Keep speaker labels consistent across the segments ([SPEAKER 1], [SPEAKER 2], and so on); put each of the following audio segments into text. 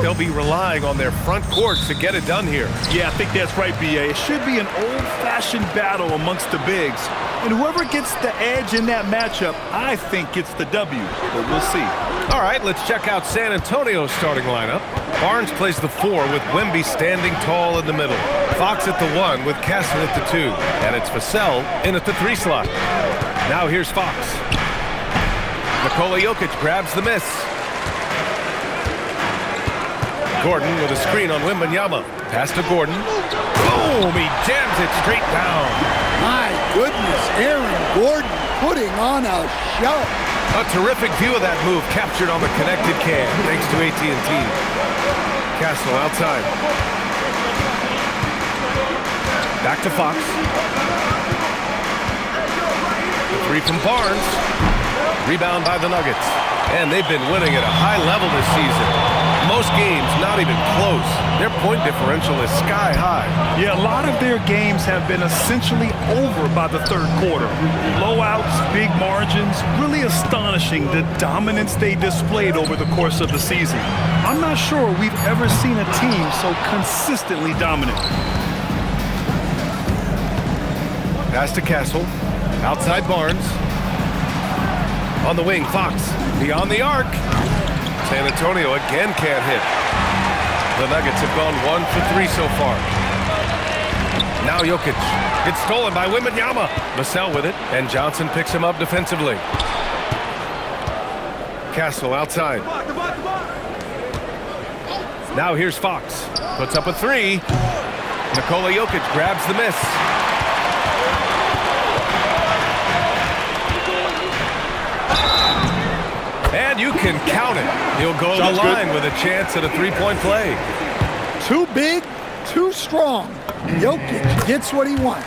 [SPEAKER 1] they'll be relying on their front courts to get it done here.
[SPEAKER 2] Yeah, I think that's right, B.A. It should be an old-fashioned battle amongst the bigs. And whoever gets the edge in that matchup, I think gets the W. But we'll see.
[SPEAKER 1] All right, let's check out San Antonio's starting lineup. Barnes plays the 4 with Wemby standing tall in the middle. Fox at the 1 with Castle at the 2. And it's Vassell in at the 3 slot. Now here's Fox. Nikola Jokic grabs the miss. Gordon with a screen on Wembanyama. Pass to Gordon. Boom! He jams it straight down.
[SPEAKER 3] My goodness, Aaron Gordon putting on a show.
[SPEAKER 1] A terrific view of that move captured on the connected cam, thanks to AT&T. Castle outside. Back to Fox. The 3 from Barnes. Rebound by the Nuggets. And they've been winning at a high level this season. Most games not even close. Their point differential is sky high.
[SPEAKER 2] Yeah, a lot of their games have been essentially over by the third quarter. Blowouts, big margins, really astonishing the dominance they displayed over the course of the season. I'm not sure we've ever seen a team so consistently dominant.
[SPEAKER 1] Pass to Castle. Outside Barnes. On the wing, Fox. Beyond the arc. San Antonio again can't hit. The Nuggets have gone 1 for 3 so far. Now Jokic. It's stolen by Wembanyama. Vassell with it, and Johnson picks him up defensively. Castle outside. Now here's Fox. Puts up a 3. Nikola Jokic grabs the miss. And you can count it. He'll go to the line with a chance at a 3-point play.
[SPEAKER 3] Too big, too strong. Jokic gets what he wants.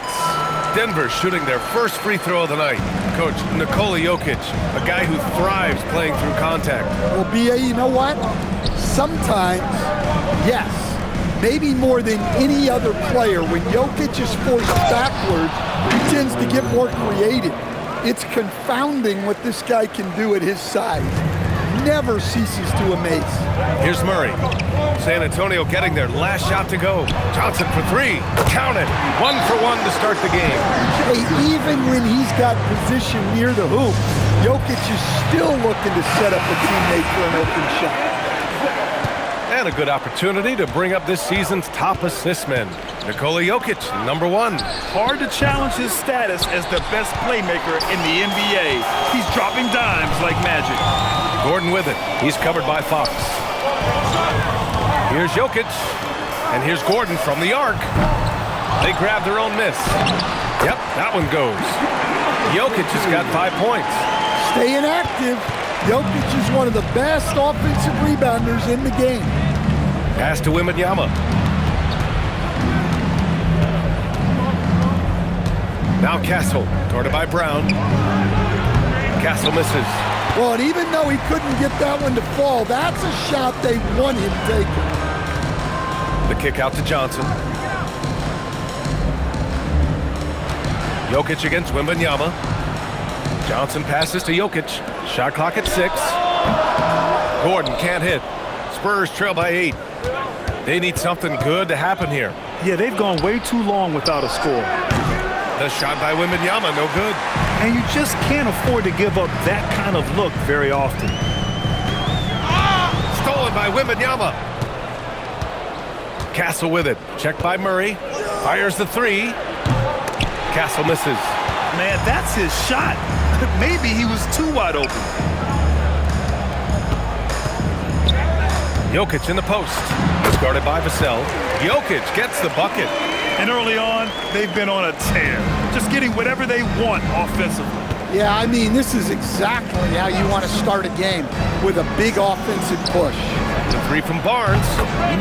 [SPEAKER 1] Denver shooting their first free throw of the night. Coach, Nikola Jokic, a guy who thrives playing through contact.
[SPEAKER 3] Well, B.A., you know what? Sometimes, yes, maybe more than any other player, when Jokic is forced backwards, he tends to get more creative. It's confounding what this guy can do at his size. Never ceases to amaze.
[SPEAKER 1] Here's Murray. San Antonio getting their last shot to go. Johnson for 3. Count it. 1 for 1 to start the game.
[SPEAKER 3] Hey, even when he's got position near the hoop, Jokic is still looking to set up a teammate for an open shot.
[SPEAKER 1] And a good opportunity to bring up this season's top assist men. Nikola Jokic, number 1.
[SPEAKER 2] Hard to challenge his status as the best playmaker in the NBA. He's dropping dimes like magic.
[SPEAKER 1] Gordon with it. He's covered by Fox. Here's Jokic. And here's Gordon from the arc. They grab their own miss. Yep, that one goes. Jokic has got 5 points.
[SPEAKER 3] Staying active. Jokic is one of the best offensive rebounders in the game.
[SPEAKER 1] Pass to Wembanyama. Now Castle, guarded by Brown. Castle misses.
[SPEAKER 3] Well, and even though he couldn't get that one to fall, that's a shot they want him taking.
[SPEAKER 1] The kick out to Johnson. Jokic against Wembanyama. Johnson passes to Jokic. Shot clock at 6. Gordon can't hit. Spurs trail by 8. They need something good to happen here.
[SPEAKER 2] Yeah, they've gone way too long without a score.
[SPEAKER 1] The shot by Wembanyama, no good.
[SPEAKER 2] And you just can't afford to give up that kind of look very often.
[SPEAKER 1] Stolen by Wembanyama. Castle with it. Checked by Murray. Fires the 3. Castle misses.
[SPEAKER 2] Man, that's his shot. Maybe he was too wide open.
[SPEAKER 1] Jokic in the post. It's guarded by Vassell. Jokic gets the bucket.
[SPEAKER 2] And early on, they've been on a tear. Just getting whatever they want offensively.
[SPEAKER 3] Yeah, I mean, this is exactly how you want to start a game, with a big offensive push.
[SPEAKER 1] The 3 from Barnes.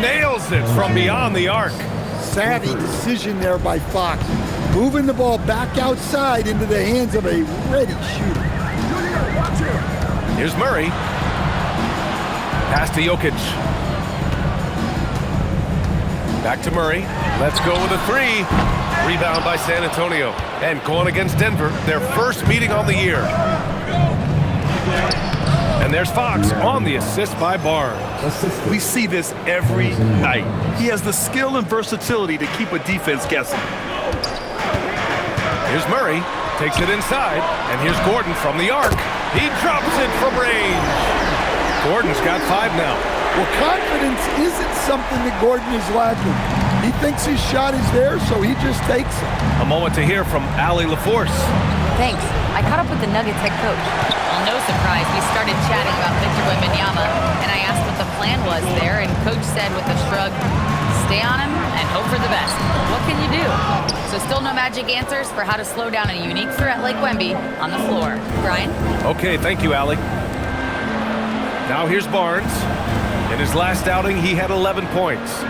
[SPEAKER 1] Nails it from beyond the arc.
[SPEAKER 3] Savvy decision there by Fox. Moving the ball back outside into the hands of a ready shooter.
[SPEAKER 1] Here's Murray. Pass to Jokic. Back to Murray. Let's go with a 3. Rebound by San Antonio. And going against Denver, their first meeting on the year. And there's Fox on the assist by Barnes.
[SPEAKER 2] We see this every night. He has the skill and versatility to keep a defense guessing.
[SPEAKER 1] Here's Murray, takes it inside, and here's Gordon from the arc. He drops it from range. Gordon's got 5 now.
[SPEAKER 3] Well, confidence isn't something that Gordon is lacking. He thinks his shot is there, so he just takes it.
[SPEAKER 1] A moment to hear from Allie LaForce.
[SPEAKER 4] Thanks. I caught up with the Nuggets head coach. Well, no surprise, we started chatting about Victor Wembanyama, and I asked what the plan was there, and Coach said with a shrug, stay on him and hope for the best. What can you do? So still no magic answers for how to slow down a unique threat like Wemby on the floor. Brian?
[SPEAKER 1] Okay, thank you, Allie. Now here's Barnes. In his last outing, he had 11 points.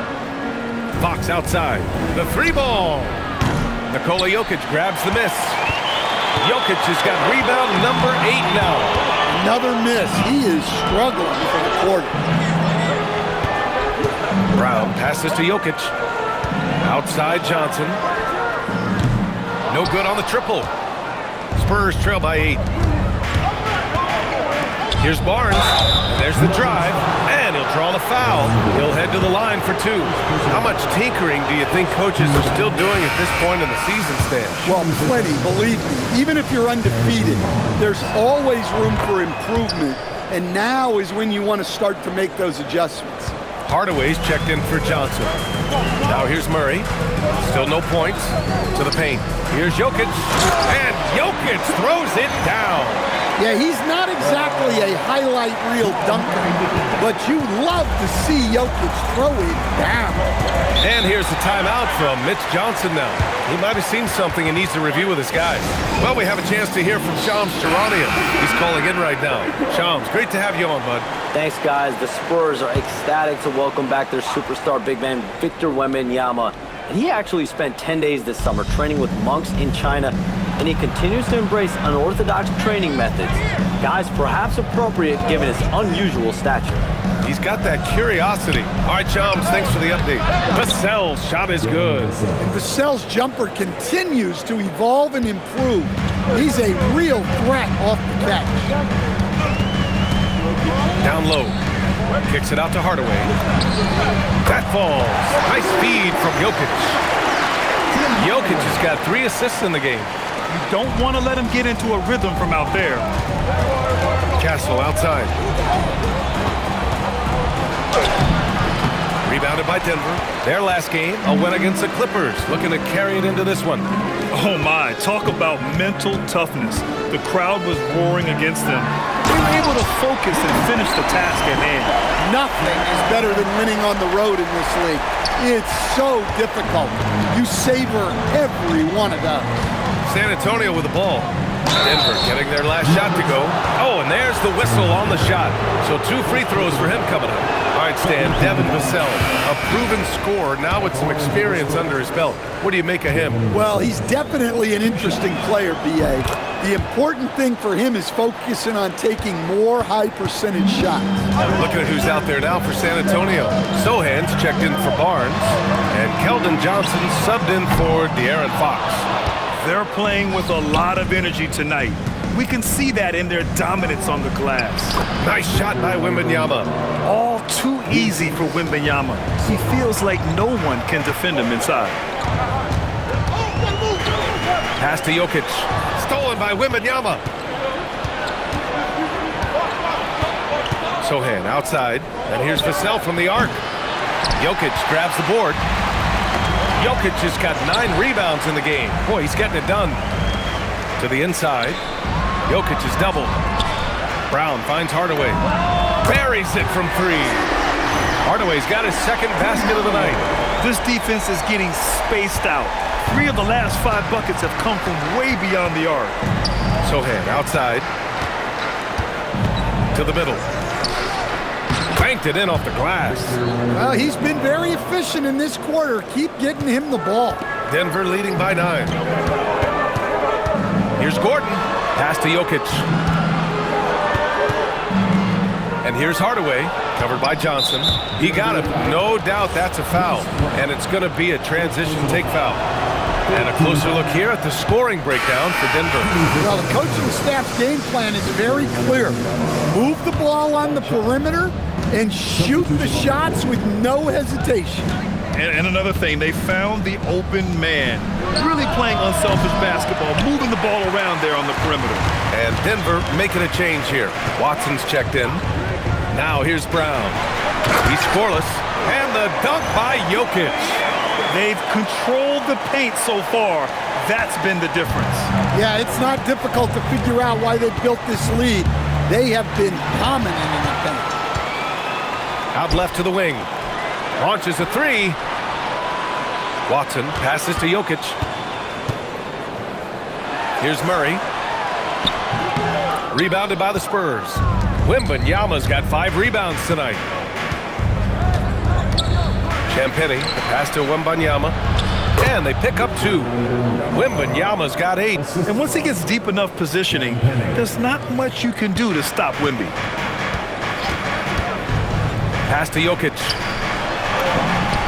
[SPEAKER 1] Fox outside. The 3-ball. Nikola Jokic grabs the miss. Jokic has got rebound number 8 now.
[SPEAKER 3] Another miss. He is struggling for the quarter.
[SPEAKER 1] Brown passes to Jokic. Outside Johnson. No good on the triple. Spurs trail by 8. Here's Barnes. There's the drive. And he'll draw the foul. He'll head to the line for 2. How much tinkering do you think coaches are still doing at this point in the season, Stan?
[SPEAKER 3] Well, plenty, believe me. Even if you're undefeated, there's always room for improvement. And now is when you want to start to make those adjustments.
[SPEAKER 1] Hardaway's checked in for Johnson. Now here's Murray. Still no points. To the paint. Here's Jokic. And Jokic throws it down.
[SPEAKER 3] Yeah, he's not exactly a highlight reel dunker, but you love to see Jokic throw it down.
[SPEAKER 1] And here's the timeout from Mitch Johnson now. He might have seen something and needs to review with his guys. Well, we have a chance to hear from Shams Charania. He's calling in right now. Shams, great to have you on, bud.
[SPEAKER 5] Thanks, guys. The Spurs are ecstatic to welcome back their superstar big man, Victor Wembanyama. And he actually spent 10 days this summer training with monks in China, and he continues to embrace unorthodox training methods. Guys, perhaps appropriate given his unusual stature.
[SPEAKER 1] He's got that curiosity. All right, Shams, thanks for the update. Vassell's shot is good.
[SPEAKER 3] And Vassell's jumper continues to evolve and improve. He's a real threat off the catch.
[SPEAKER 1] Down low. Kicks it out to Hardaway. That falls. Nice feed from Jokic. Jokic has got 3 assists in the game.
[SPEAKER 2] You don't want to let him get into a rhythm from out there.
[SPEAKER 1] Castle outside. Rebounded by Denver. Their last game, a win against the Clippers. Looking to carry it into this one.
[SPEAKER 2] Oh my, talk about mental toughness. The crowd was roaring against them. They were able to focus and finish the task at hand.
[SPEAKER 3] Nothing is better than winning on the road in this league. It's so difficult. You savor every one of those.
[SPEAKER 1] San Antonio with the ball. Denver getting their last shot to go. Oh, and there's the whistle on the shot. So 2 free throws for him coming up. All right, Stan, Devin Vassell, a proven scorer, now with some experience under his belt. What do you make of him?
[SPEAKER 3] Well, he's definitely an interesting player, B.A. The important thing for him is focusing on taking more high-percentage shots.
[SPEAKER 1] Looking at who's out there now for San Antonio. Sohan's checked in for Barnes, and Keldon Johnson subbed in for De'Aaron Fox.
[SPEAKER 2] They're playing with a lot of energy tonight. We can see that in their dominance on the glass.
[SPEAKER 1] Nice shot by Wembanyama.
[SPEAKER 2] All too easy for Wembanyama. He feels like no one can defend him inside.
[SPEAKER 1] Pass to Jokic. Stolen by Wembanyama. Sohan outside. And here's Vassell from the arc. Jokic grabs the board. Jokic has got 9 rebounds in the game. Boy, he's getting it done. To the inside. Jokic is doubled. Brown finds Hardaway. Buries it from 3. Hardaway's got his second basket of the night.
[SPEAKER 2] This defense is getting spaced out. 3 of the last 5 buckets have come from way beyond the arc.
[SPEAKER 1] Sohan outside. To the middle. Banked it in off the glass.
[SPEAKER 3] Well, he's been very efficient in this quarter. Keep getting him the ball.
[SPEAKER 1] Denver leading by 9. Here's Gordon. Pass to Jokic. And here's Hardaway, covered by Johnson. He got him. No doubt that's a foul. And it's going to be a transition take foul. And a closer look here at the scoring breakdown for Denver.
[SPEAKER 3] Well, the coaching staff's game plan is very clear. Move the ball on the perimeter and shoot the shots with no hesitation.
[SPEAKER 2] And another thing, they found the open man. Really playing unselfish basketball, moving the ball around there on the perimeter.
[SPEAKER 1] And Denver making a change here. Watson's checked in. Now here's Brown. He's scoreless. And the dunk by Jokic.
[SPEAKER 2] They've controlled the paint so far. That's been the difference.
[SPEAKER 3] Yeah, it's not difficult to figure out why they built this lead. They have been dominant in the paint.
[SPEAKER 1] Out left to the wing. Launches a three. Watson passes to Jokic. Here's Murray. Rebounded by the Spurs. Wembanyama's got 5 rebounds tonight. Champagnie, the pass to Wembanyama. And they pick up 2. Wembanyama's got 8.
[SPEAKER 2] And once he gets deep enough positioning, there's not much you can do to stop Wemby.
[SPEAKER 1] Pass to Jokic.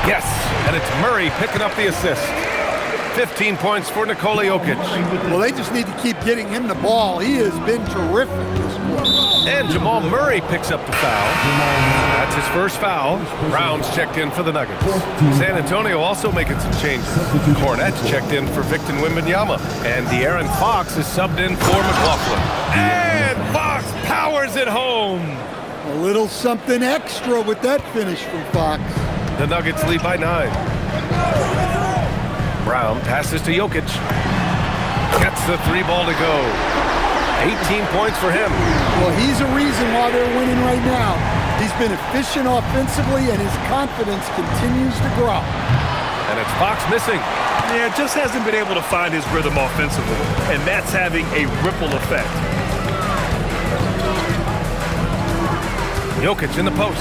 [SPEAKER 1] Yes, and it's Murray picking up the assist. 15 points for Nikola Jokic.
[SPEAKER 3] Well, they just need to keep getting him the ball. He has been terrific this quarter.
[SPEAKER 1] And Jamal Murray picks up the foul. That's his first foul. Brown's checked in for the Nuggets. San Antonio also making some changes. Cornette's checked in for Victor Wembanyama. And De'Aaron Fox is subbed in for McLaughlin. And Fox powers it home.
[SPEAKER 3] A little something extra with that finish from Fox.
[SPEAKER 1] The Nuggets lead by 9. Brown passes to Jokic. Gets the 3 ball to go. 18 points for him.
[SPEAKER 3] Well, he's a reason why they're winning right now. He's been efficient offensively, and his confidence continues to grow.
[SPEAKER 1] And it's Fox missing.
[SPEAKER 2] Yeah, just hasn't been able to find his rhythm offensively, and that's having a ripple effect.
[SPEAKER 1] Jokic in the post.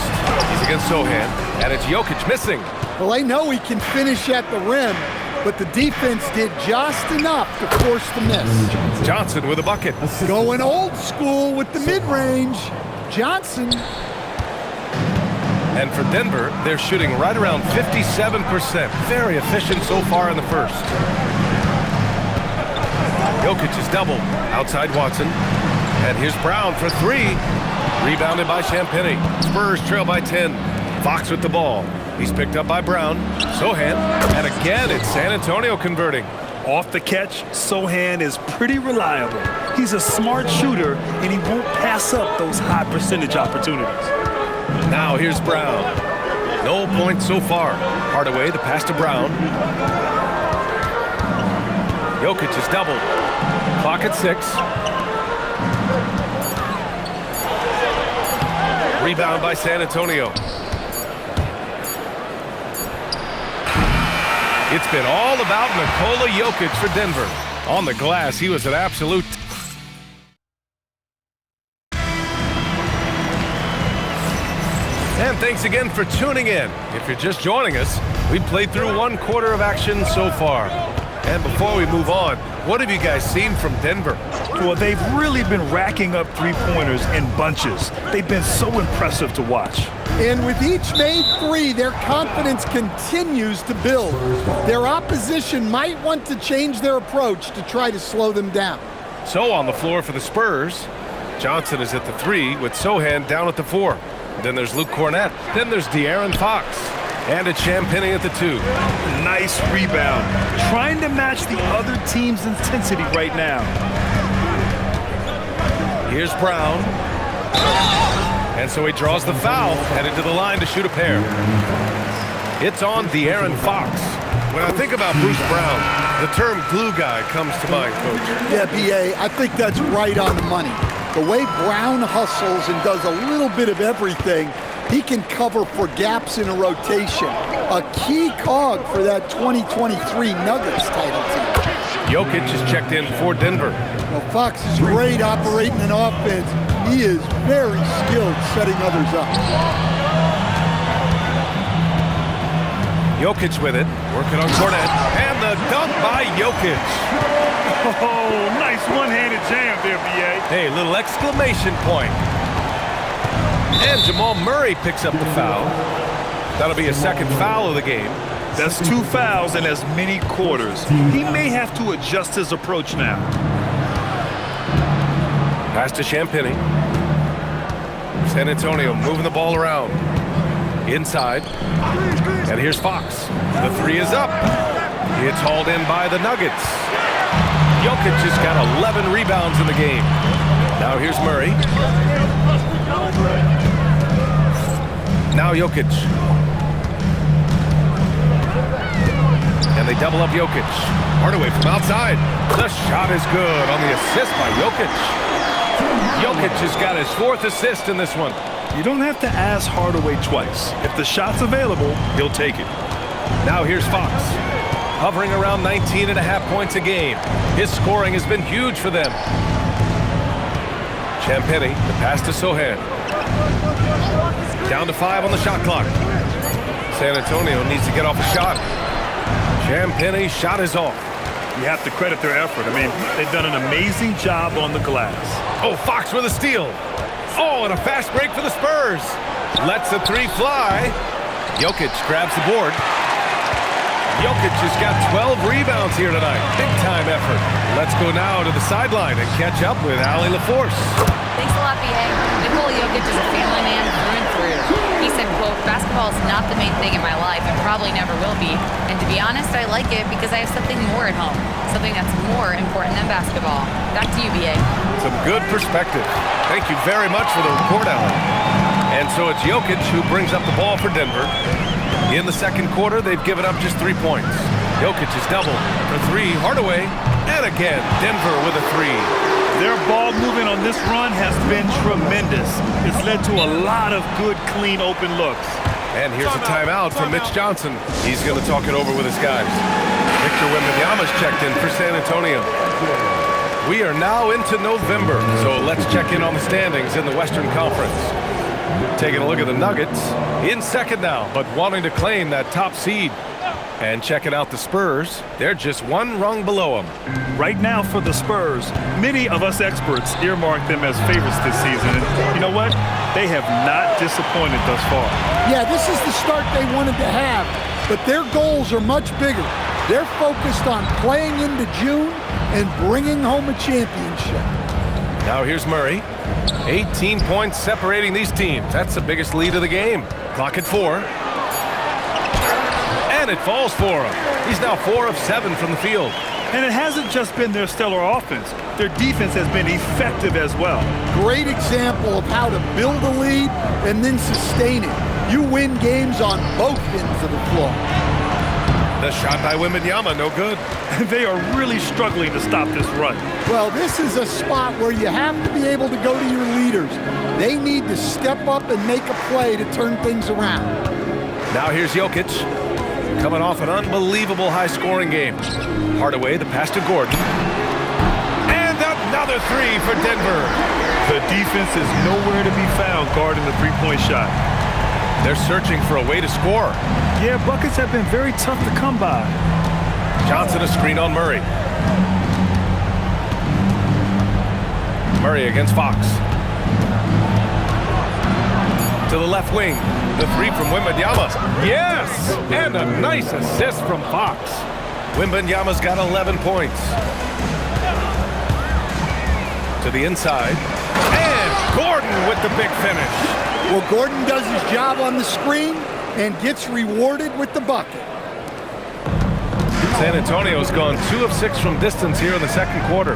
[SPEAKER 1] He's against Sohan, and it's Jokic missing.
[SPEAKER 3] Well, they know he can finish at the rim, but the defense did just enough to force the miss.
[SPEAKER 1] Johnson with a bucket.
[SPEAKER 3] Going old school with the mid-range. Johnson.
[SPEAKER 1] And for Denver, they're shooting right around 57%. Very efficient so far in the first. Jokic is double. Outside Watson. And here's Brown for 3. Rebounded by Champagnie. Spurs trail by 10. Fox with the ball. He's picked up by Brown. Sohan. And again, it's San Antonio converting.
[SPEAKER 2] Off the catch, Sohan is pretty reliable. He's a smart shooter, and he won't pass up those high percentage opportunities.
[SPEAKER 1] Now here's Brown. No points so far. Hardaway, the pass to Brown. Jokic is doubled. Clock at 6. Rebound by San Antonio. It's been all about Nikola Jokic for Denver. On the glass, he was an absolute... And thanks again for tuning in. If you're just joining us, we played through 1 quarter of action so far. And before we move on, what have you guys seen from Denver?
[SPEAKER 2] Well, they've really been racking up 3-pointers in bunches. They've been so impressive to watch.
[SPEAKER 3] And with each made 3, their confidence continues to build. Their opposition might want to change their approach to try to slow them down.
[SPEAKER 1] So on the floor for the Spurs, Johnson is at the 3 with Sohan down at the 4. Then there's Luke Cornette. Then there's De'Aaron Fox. And it's Champagnie at the 2.
[SPEAKER 2] Nice rebound. Trying to match the other team's intensity right now.
[SPEAKER 1] Here's Brown. And so he draws the foul, headed to the line to shoot a pair. It's on De'Aaron Fox. When I think about Bruce Brown, the term glue guy comes to mind, Coach.
[SPEAKER 3] Yeah, B.A., I think that's right on the money. The way Brown hustles and does a little bit of everything, he can cover for gaps in a rotation. A key cog for that 2023 Nuggets title team.
[SPEAKER 1] Jokic is checked in for Denver.
[SPEAKER 3] Well, Fox is great operating an offense. He is very skilled setting others up.
[SPEAKER 1] Jokic with it, working on Cornette, and the dunk by Jokic.
[SPEAKER 2] Oh, nice one-handed jam there, B.A.
[SPEAKER 1] Hey, little exclamation point. And Jamal Murray picks up the foul. That'll be a second foul of the game.
[SPEAKER 2] That's 2 fouls in as many quarters. He may have to adjust his approach now.
[SPEAKER 1] Pass to Champagny. San Antonio moving the ball around. Inside. And here's Fox. The three is up. It's hauled in by the Nuggets. Jokic just got 11 rebounds in the game. Now here's Murray. Now Jokic. And they double up Jokic. Hardaway from outside. The shot is good on the assist by Jokic. Jokic has got his 4th assist in this one.
[SPEAKER 2] You don't have to ask Hardaway twice. If the shot's available, he'll take it.
[SPEAKER 1] Now here's Fox. Hovering around 19.5 points a game. His scoring has been huge for them. Champagny, the pass to Sohan. Down to 5 on the shot clock. San Antonio needs to get off a shot. Champagny's shot is off.
[SPEAKER 2] You have to credit their effort. I mean, they've done an amazing job on the glass.
[SPEAKER 1] Oh, Fox with a steal. Oh, and a fast break for the Spurs. Lets the three fly. Jokic grabs the board. Jokic has got 12 rebounds here tonight. Big time effort. Let's go now to the sideline and catch up with Allie LaForce.
[SPEAKER 4] Thanks a lot, B.A. Nikola Jokic is a family man through and through. He said, quote, basketball is not the main thing in my life and probably never will be. And to be honest, I like it because I have something more at home. Something that's more important than basketball. Back to you, B.A.
[SPEAKER 1] Some good perspective. Thank you very much for the report, Allie. And so it's Jokic who brings up the ball for Denver. In the second quarter, they've given up just 3 points. Jokic is doubled for 3. Hardaway, and again, Denver with a 3.
[SPEAKER 2] Their ball movement on this run has been tremendous. It's led to a lot of good, clean, open looks.
[SPEAKER 1] And here's a timeout from Mitch Johnson. He's going to talk it over with his guys. Victor Wembanyama's checked in for San Antonio. We are now into November, so let's check in on the standings in the Western Conference. Taking a look at the Nuggets, in second now, but wanting to claim that top seed. And checking out the Spurs, they're just 1 rung below them.
[SPEAKER 2] Right now for the Spurs, many of us experts earmark them as favorites this season. And you know what? They have not disappointed thus far.
[SPEAKER 3] Yeah, this is the start they wanted to have, but their goals are much bigger. They're focused on playing into June and bringing home a championship.
[SPEAKER 1] Now here's Murray. 18 points separating these teams. That's the biggest lead of the game. Clock at 4. And it falls for him. He's now 4 of 7 from the field.
[SPEAKER 2] And it hasn't just been their stellar offense. Their defense has been effective as well.
[SPEAKER 3] Great example of how to build a lead and then sustain it. You win games on both ends of the floor.
[SPEAKER 1] The shot by Wembanyama, no good.
[SPEAKER 2] They are really struggling to stop this run.
[SPEAKER 3] Well, this is a spot where you have to be able to go to your leaders. They need to step up and make a play to turn things around.
[SPEAKER 1] Now here's Jokic, coming off an unbelievable high-scoring game. Hardaway, the pass to Gordon. And another 3 for Denver.
[SPEAKER 2] The defense is nowhere to be found guarding the three-point shot.
[SPEAKER 1] They're searching for a way to score.
[SPEAKER 2] Yeah, buckets have been very tough to come by.
[SPEAKER 1] Johnson a screen on Murray. Murray against Fox. To the left wing. The 3 from Wembanyama. Yes! And a nice assist from Fox. Wembanyama's got 11 points. To the inside. And Gordon with the big finish.
[SPEAKER 3] Well, Gordon does his job on the screen and gets rewarded with the bucket.
[SPEAKER 1] San Antonio's gone 2 of 6 from distance here in the second quarter.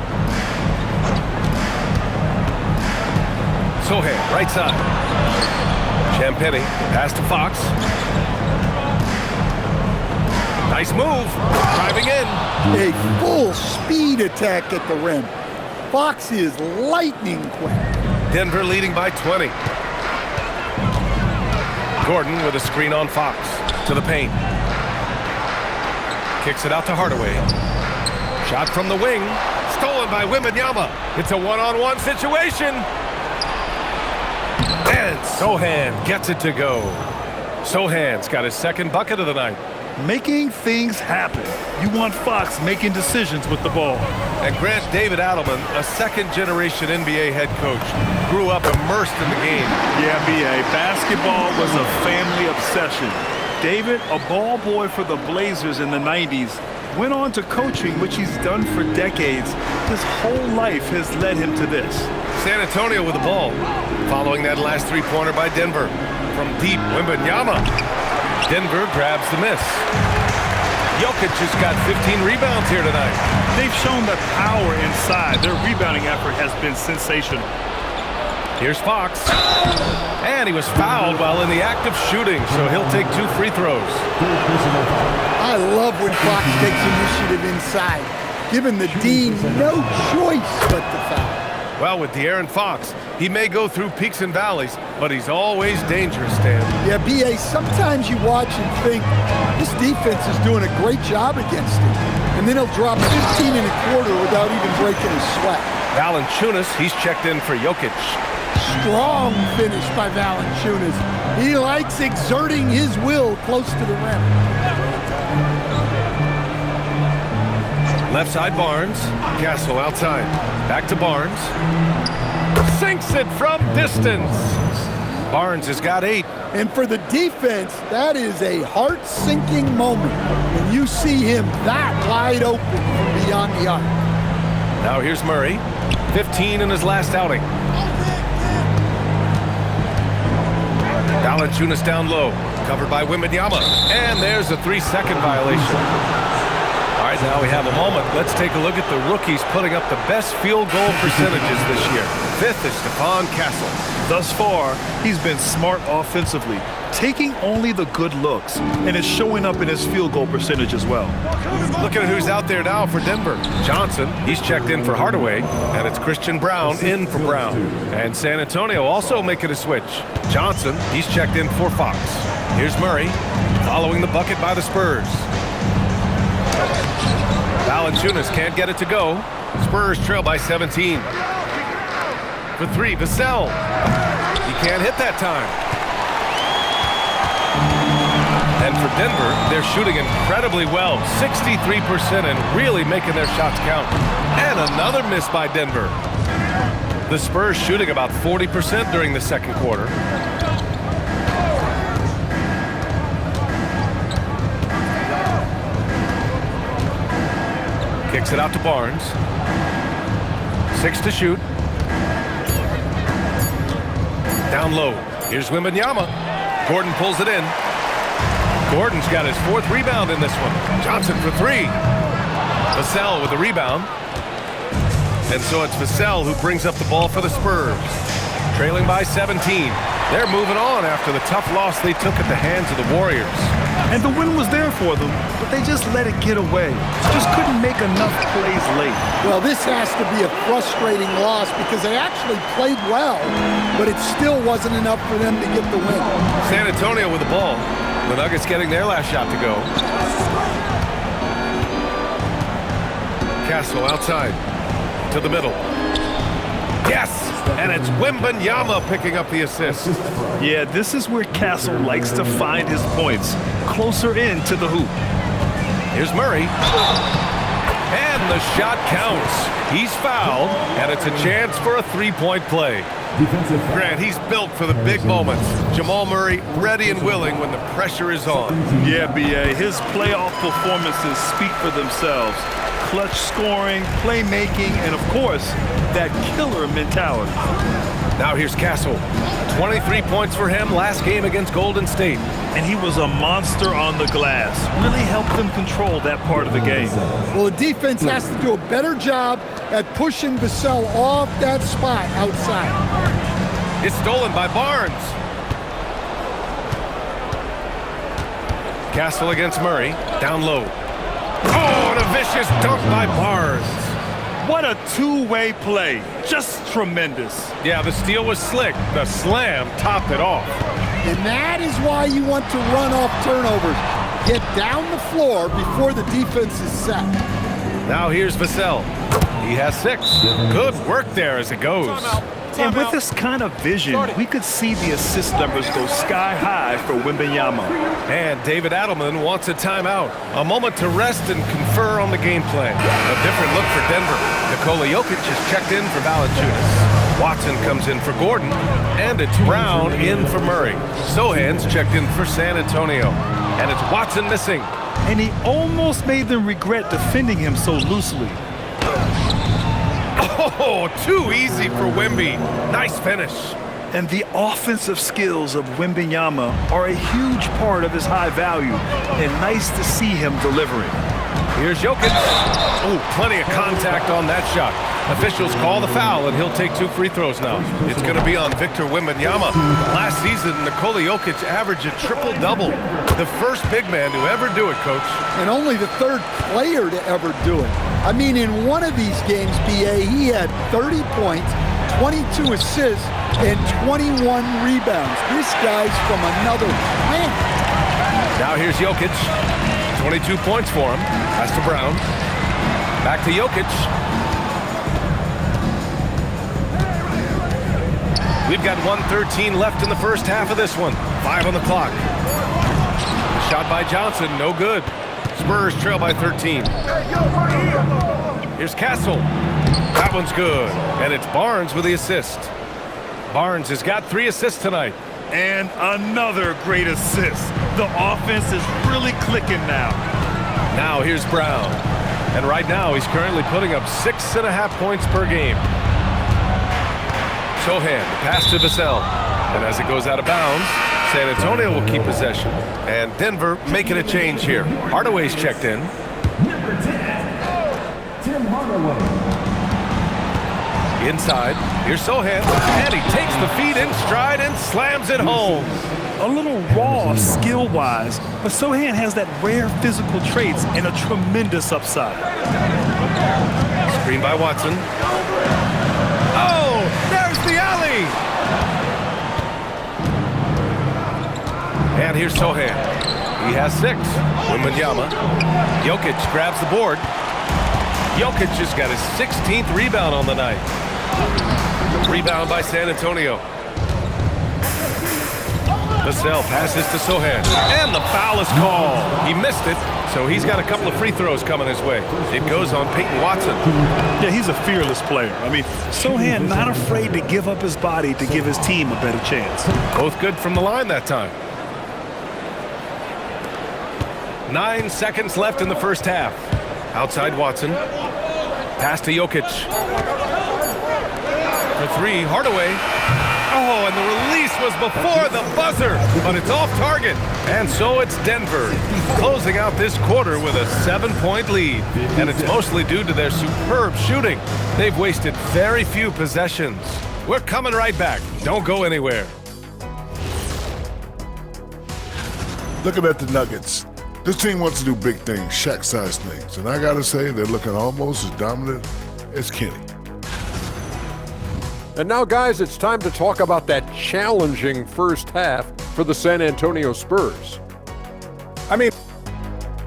[SPEAKER 1] Sohan, right side. Champagny, pass to Fox. Nice move, driving in.
[SPEAKER 3] A full speed attack at the rim. Fox is lightning quick.
[SPEAKER 1] Denver leading by 20. Gordon with a screen on Fox. To the paint. Kicks it out to Hardaway. Shot from the wing. Stolen by Wembanyama. It's a one-on-one situation. And Sohan gets it to go. Sohan's got his second bucket of the night.
[SPEAKER 2] Making things happen. You want Fox making decisions with the ball.
[SPEAKER 1] And Grant David Adelman, a second-generation NBA head coach, grew up immersed in the game.
[SPEAKER 2] Yeah, B.A. Basketball was a family obsession. David, a ball boy for the Blazers in the 90s, went on to coaching, which he's done for decades. His whole life has led him to this.
[SPEAKER 1] San Antonio with the ball. Following that last three-pointer by Denver. From deep, Wembanyama. Denver grabs the miss. Jokic has got 15 rebounds here tonight.
[SPEAKER 2] They've shown the power inside. Their rebounding effort has been sensational.
[SPEAKER 1] Here's Fox. And he was fouled while in the act of shooting, so he'll take 2 free throws.
[SPEAKER 3] I love when Fox takes initiative inside, giving the D no choice but to foul.
[SPEAKER 1] Well, with De'Aaron Fox, he may go through peaks and valleys, but he's always dangerous, Stan.
[SPEAKER 3] Yeah, B.A., sometimes you watch and think, this defense is doing a great job against him. And then he'll drop 15 and a quarter without even breaking a sweat.
[SPEAKER 1] Valanciunas, he's checked in for Jokic.
[SPEAKER 3] Strong finish by Valanciunas. He likes exerting his will close to the rim.
[SPEAKER 1] Left side Barnes. Castle outside. Back to Barnes. Sinks it from distance. Barnes has got 8.
[SPEAKER 3] And for the defense, that is a heart-sinking moment when you see him that wide open from beyond the arc.
[SPEAKER 1] Now here's Murray. 15 in his last outing. Valanciunas down low. Covered by Wembanyama. And there's a 3-second violation. All right, now we have a moment. Let's take a look at the rookies putting up the best field goal percentages this year. 5th is Stephon Castle.
[SPEAKER 2] Thus far, he's been smart offensively, taking only the good looks, and is showing up in his field goal percentage as well.
[SPEAKER 1] Looking at who's out there now for Denver. Johnson, he's checked in for Hardaway, and it's Christian Brown in for Brown. And San Antonio also making a switch. Johnson, he's checked in for Fox. Here's Murray, following the bucket by the Spurs. Valanciunas can't get it to go. Spurs trail by 17. For 3, Vassell. He can't hit that time. And for Denver, they're shooting incredibly well, 63%, and really making their shots count. And another miss by Denver. The Spurs shooting about 40% during the second quarter. Kicks it out to Barnes. 6 to shoot. Down low. Here's Wembanyama. Gordon pulls it in. Gordon's got his 4th rebound in this one. Johnson for 3. Vassell with the rebound. And so it's Vassell who brings up the ball for the Spurs. Trailing by 17. They're moving on after the tough loss they took at the hands of the Warriors.
[SPEAKER 2] And the win was there for them, but they just let it get away. Just couldn't make enough plays late.
[SPEAKER 3] Well, this has to be a frustrating loss because they actually played well, but it still wasn't enough for them to get the win.
[SPEAKER 1] San Antonio with the ball. The Nuggets getting their last shot to go. Castle outside to the middle. Yes! And it's Wembanyama picking up the assist.
[SPEAKER 2] Yeah, this is where Castle likes to find his points, closer in to the hoop.
[SPEAKER 1] Here's Murray. And the shot counts. He's fouled, and it's a chance for a 3-point play. Grant, he's built for the big moments. Jamal Murray ready and willing when the pressure is on.
[SPEAKER 2] Yeah, B.A., his playoff performances speak for themselves. Clutch scoring, playmaking, and of course, that killer mentality.
[SPEAKER 1] Now here's Castle. 23 points for him last game against Golden State.
[SPEAKER 2] And he was a monster on the glass. Really helped them control that part of the game.
[SPEAKER 3] Well, the defense has to do a better job at pushing Vassell off that spot outside.
[SPEAKER 1] It's stolen by Barnes. Castle against Murray. Down low. Oh, and a vicious dunk by Barnes.
[SPEAKER 2] What a two-way play. Just tremendous.
[SPEAKER 1] Yeah, the steal was slick. The slam topped it off.
[SPEAKER 3] And that is why you want to run off turnovers. Get down the floor before the defense is set.
[SPEAKER 1] Now here's Vassell. He has 6. Good work there as it goes.
[SPEAKER 2] And with this kind of vision, we could see the assist numbers go sky high for Wembanyama.
[SPEAKER 1] And David Adelman wants a timeout. A moment to rest and confer on the game plan. A different look for Denver. Nikola Jokic is checked in for Valanciunas. Watson comes in for Gordon. And it's Brown in for Murray. Sohan's checked in for San Antonio. And it's Watson missing.
[SPEAKER 2] And he almost made them regret defending him so loosely.
[SPEAKER 1] Oh, too easy for Wemby. Nice finish.
[SPEAKER 2] And the offensive skills of Wembanyama are a huge part of his high value, and nice to see him delivering.
[SPEAKER 1] Here's Jokic. Oh, plenty of contact on that shot. Officials call the foul, and he'll take 2 free throws now. It's going to be on Victor Wembanyama. Last season, Nikola Jokic averaged a triple-double. The first big man to ever do it, Coach.
[SPEAKER 3] And only the 3rd player to ever do it. I mean, in one of these games, B.A., he had 30 points, 22 assists, and 21 rebounds. This guy's from another planet.
[SPEAKER 1] Now here's Jokic. 22 points for him. Pass to Brown. Back to Jokic. We've got 1:13 left in the first half of this one. 5 on the clock. Shot by Johnson, no good. Spurs trail by 13. Here's Castle. That one's good. And it's Barnes with the assist. Barnes has got 3 assists tonight.
[SPEAKER 2] And another great assist. The offense is really clicking now.
[SPEAKER 1] Now here's Brown. And right now he's currently putting up 6.5 points per game. Sohan, pass to Vassell. And as it goes out of bounds, San Antonio will keep possession. And Denver making a change here. Hardaway's checked in.
[SPEAKER 6] Tim Hardaway.
[SPEAKER 1] Inside, here's Sohan, and he takes the feed in stride and slams it home.
[SPEAKER 2] A little raw skill-wise, but Sohan has that rare physical traits and a tremendous upside.
[SPEAKER 1] Screen by Watson. Oh, there's the alley! And here's Sohan. He has 6. Wembanyama. Jokic grabs the board. Jokic just got his 16th rebound on the night. Rebound by San Antonio. Vassell passes to Sohan. And the foul is called. He missed it, so he's got a couple of free throws coming his way. It goes on Peyton Watson.
[SPEAKER 2] Yeah, he's a fearless player. I mean, Sohan not afraid to give up his body to give his team a better chance.
[SPEAKER 1] Both good from the line that time. 9 seconds left in the first half. Outside Watson. Pass to Jokic. For 3, Hardaway. Oh, and the release was before the buzzer, but it's off target. And so it's Denver, closing out this quarter with a 7-point lead. And it's mostly due to their superb shooting. They've wasted very few possessions. We're coming right back. Don't go anywhere.
[SPEAKER 7] Looking at the Nuggets, this team wants to do big things, Shaq-sized things. And I got to say, they're looking almost as dominant as Kenny.
[SPEAKER 8] And now, guys, it's time to talk about that challenging first half for the San Antonio Spurs.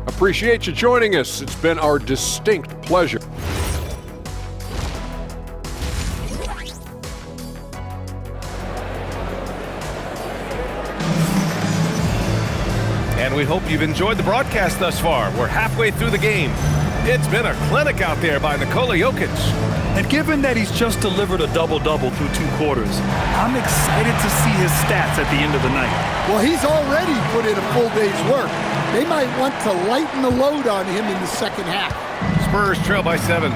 [SPEAKER 8] Appreciate you joining us. It's been our distinct pleasure.
[SPEAKER 1] And we hope you've enjoyed the broadcast thus far. We're halfway through the game. It's been a clinic out there by Nikola Jokic.
[SPEAKER 2] And given that he's just delivered a double-double through 2 quarters, I'm excited to see his stats at the end of the night.
[SPEAKER 3] Well, he's already put in a full day's work. They might want to lighten the load on him in the second half.
[SPEAKER 1] Spurs trail by 7.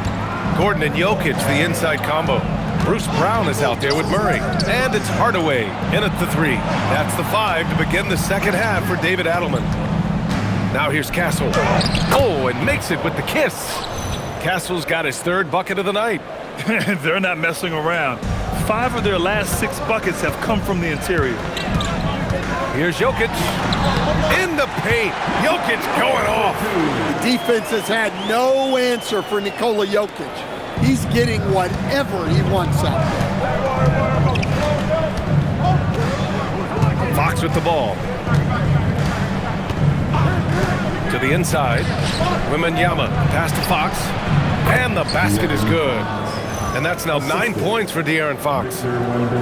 [SPEAKER 1] Gordon and Jokic, the inside combo. Bruce Brown is out there with Murray. And it's Hardaway in at the 3. That's the 5 to begin the second half for David Adelman. Now here's Castle. Oh, and makes it with the kiss. Castle's got his 3rd bucket of the night.
[SPEAKER 2] They're not messing around. 5 of their last 6 buckets have come from the interior.
[SPEAKER 1] Here's Jokic. In the paint. Jokic going off.
[SPEAKER 3] The defense has had no answer for Nikola Jokic. He's getting whatever he wants out there.
[SPEAKER 1] Fox with the ball. To the inside. Wembanyama. Pass to Fox. And the basket is good. And that's now 9 points for De'Aaron Fox.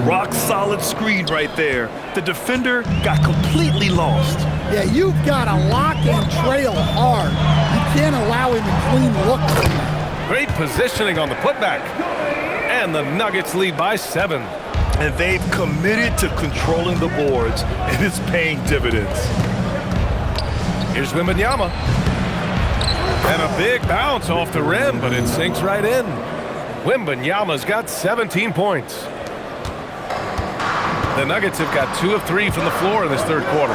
[SPEAKER 2] Rock solid screen right there. The defender got completely lost.
[SPEAKER 3] Yeah, you've got to lock and trail hard. You can't allow him to clean look from that.
[SPEAKER 1] Great positioning on the putback. And the Nuggets lead by 7.
[SPEAKER 2] And they've committed to controlling the boards, and it's paying dividends.
[SPEAKER 1] Here's Wembanyama. And a big bounce off the rim, but it sinks right in. Wembanyama's got 17 points. The Nuggets have got 2 of 3 from the floor in this third quarter.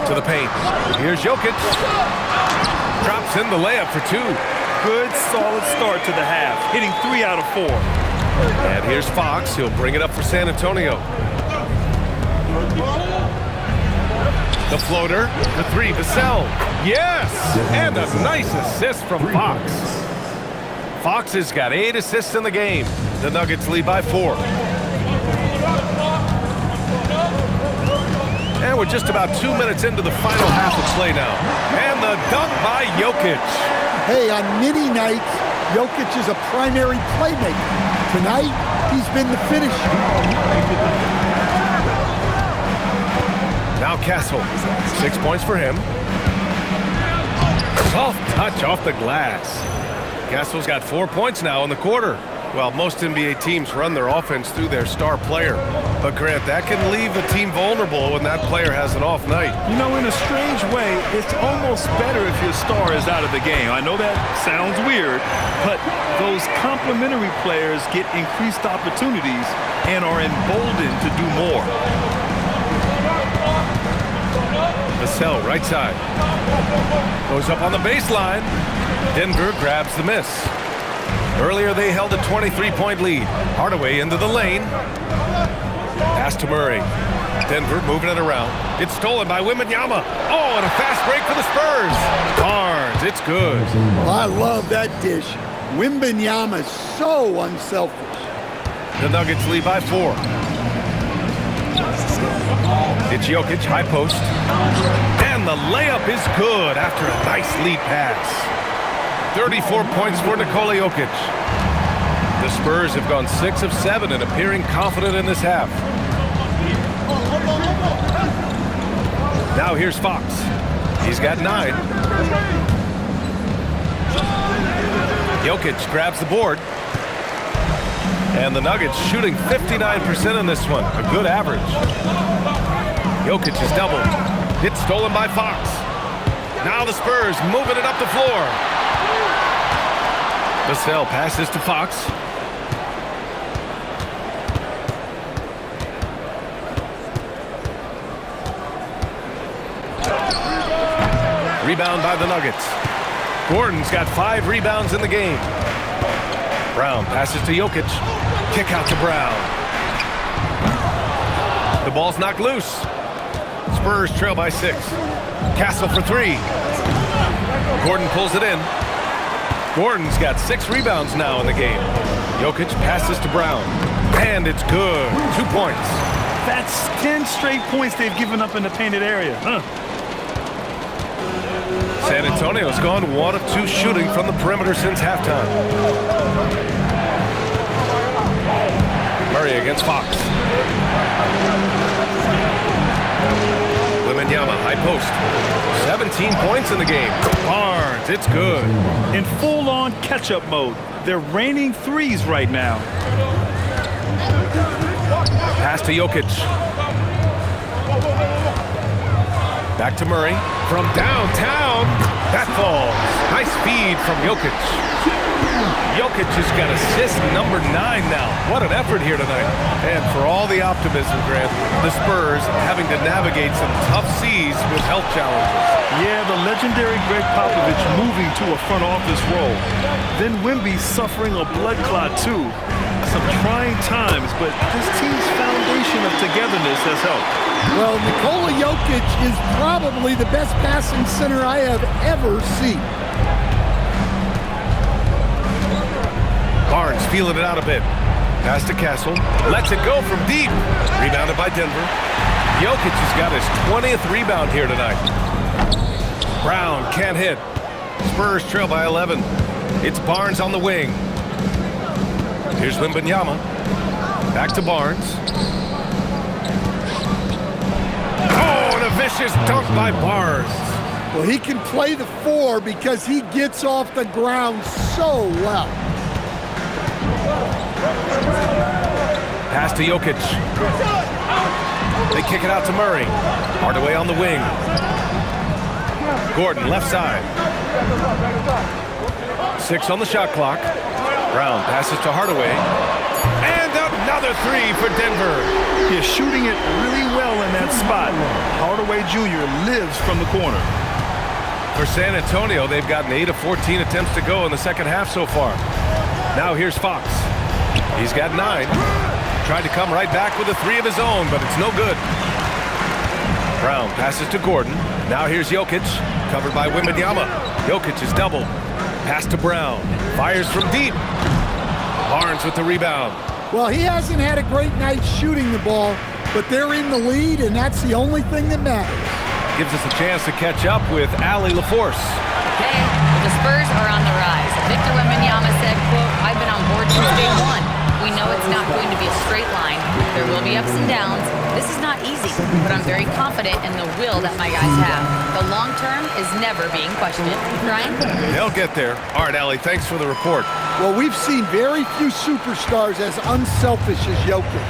[SPEAKER 1] To the paint. Here's Jokic. Drops in the layup for 2.
[SPEAKER 2] Good, solid start to the half, hitting 3 out of 4.
[SPEAKER 1] And here's Fox. He'll bring it up for San Antonio. The floater, the 3, Vassell. Yes! And a nice assist from Fox. Fox has got 8 assists in the game. The Nuggets lead by 4. And we're just about 2 minutes into the final half of play now. And the dunk by Jokic.
[SPEAKER 3] Hey, on many nights, Jokic is a primary playmaker. Tonight, he's been the finisher.
[SPEAKER 1] Now Castle, 6 points for him. Soft touch off the glass. Castle's got 4 points now in the quarter. Well, most NBA teams run their offense through their star player. But Grant, that can leave a team vulnerable when that player has an off night.
[SPEAKER 2] You know, in a strange way, it's almost better if your star is out of the game. I know that sounds weird, but those complementary players get increased opportunities and are emboldened to do more.
[SPEAKER 1] Vassell, right side. Goes up on the baseline. Denver grabs the miss. Earlier, they held a 23-point lead. Hardaway into the lane. Pass to Murray. Denver moving it around. It's stolen by Wembanyama. Oh, and a fast break for the Spurs. Barnes, it's good.
[SPEAKER 3] I love that dish. Wembanyama is so unselfish.
[SPEAKER 1] The Nuggets lead by 4. It's Jokic, high post. And the layup is good after a nice lead pass. 34 points for Nikola Jokic. The Spurs have gone 6 of 7 and appearing confident in this half. Now here's Fox. He's got 9. Jokic grabs the board. And the Nuggets shooting 59% in this one. A good average. Jokic is doubled. It's stolen by Fox. Now the Spurs moving it up the floor. Vassell passes to Fox. Rebound by the Nuggets. Gordon's got 5 rebounds in the game. Brown passes to Jokic. Kick out to Brown. The ball's knocked loose. Spurs trail by 6. Castle for 3. Gordon pulls it in. Gordon's got 6 rebounds now in the game. Jokic passes to Brown. And it's good. 2 points.
[SPEAKER 2] That's 10 straight points they've given up in the painted area.
[SPEAKER 1] San Antonio's gone 1 of 2 shooting from the perimeter since halftime. Murray against Fox. Wembanyama, high post. 17 points in the game. Barnes, it's good.
[SPEAKER 2] In full-on catch-up mode. They're raining threes right now.
[SPEAKER 1] Pass to Jokic. Back to Murray. From downtown. That falls. Nice feed from Jokic. Jokic has got assist number 9 now. What an effort here tonight. And for all the optimism, Grant, the Spurs having to navigate some tough seas with health challenges.
[SPEAKER 2] Yeah, the legendary Greg Popovich moving to a front office role. Then Wemby suffering a blood clot too. Some trying times, but this team's foundation of togetherness has helped.
[SPEAKER 3] Well, Nikola Jokic is probably the best passing center I have ever seen.
[SPEAKER 1] Barnes feeling it out a bit. Pass to Castle. Lets it go from deep. Rebounded by Denver. Jokic has got his 20th rebound here tonight. Brown can't hit. Spurs trail by 11. It's Barnes on the wing. Here's Wembanyama. Back to Barnes. Oh, and a vicious dunk by Barnes.
[SPEAKER 3] Well, he can play the 4 because he gets off the ground so well.
[SPEAKER 1] Pass to Jokic. They kick it out to Murray. Hardaway on the wing. Gordon, left side. 6 on the shot clock. Brown passes to Hardaway. And another 3 for Denver.
[SPEAKER 2] He's shooting it really well in that spot. Hardaway Jr. lives from the corner.
[SPEAKER 1] For San Antonio, they've gotten 8 of 14 attempts to go in the second half so far. Now here's Fox. He's got 9. Tried to come right back with a 3 of his own, but it's no good. Brown passes to Gordon. Now here's Jokic, covered by Wembanyama. Jokic is doubled. Pass to Brown. Fires from deep. Barnes with the rebound.
[SPEAKER 3] Well, he hasn't had a great night shooting the ball, but they're in the lead, and that's the only thing that matters.
[SPEAKER 1] Gives us a chance to catch up with Allie LaForce.
[SPEAKER 4] Okay, well, the Spurs are on the rise. Victor Wembanyama said, quote, "I've been on board since day one. We know it's not going to be a straight line. There will be ups and downs. This is not easy, but I'm very confident in the will that my guys have. The long term is never being questioned." Ryan?
[SPEAKER 1] They'll get there. All right, Allie, thanks for the report.
[SPEAKER 3] Well, we've seen very few superstars as unselfish as Jokic.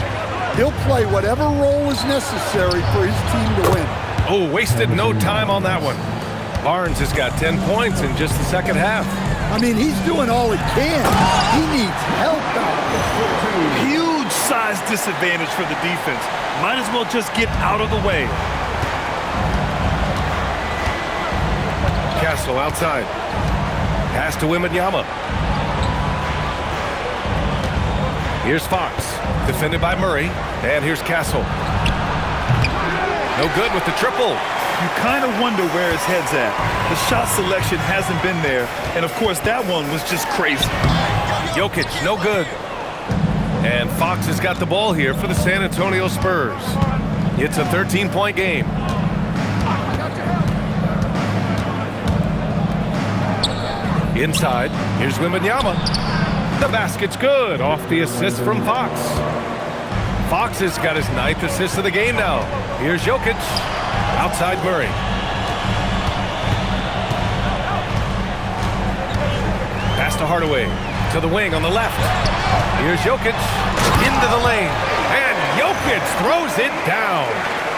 [SPEAKER 3] He'll play whatever role is necessary for his team to win.
[SPEAKER 1] Oh, wasted no time on that one. Barnes has got 10 points in just the second half.
[SPEAKER 3] I mean, he's doing all he can. He needs help out there.
[SPEAKER 2] Huge size disadvantage for the defense. Might as well just get out of the way.
[SPEAKER 1] Castle outside. Pass to Wembanyama. Here's Fox, defended by Murray. And here's Castle. No good with the triple.
[SPEAKER 2] You kind of wonder where his head's at. The shot selection hasn't been there. And, of course, that one was just crazy.
[SPEAKER 1] Jokic, no good. And Fox has got the ball here for the San Antonio Spurs. It's a 13-point game. Inside, here's Wembanyama. The basket's good, off the assist from Fox. Fox has got his 9th assist of the game now. Here's Jokic, outside Murray. Pass to Hardaway, to the wing on the left. Here's Jokic, into the lane, and Jokic throws it down.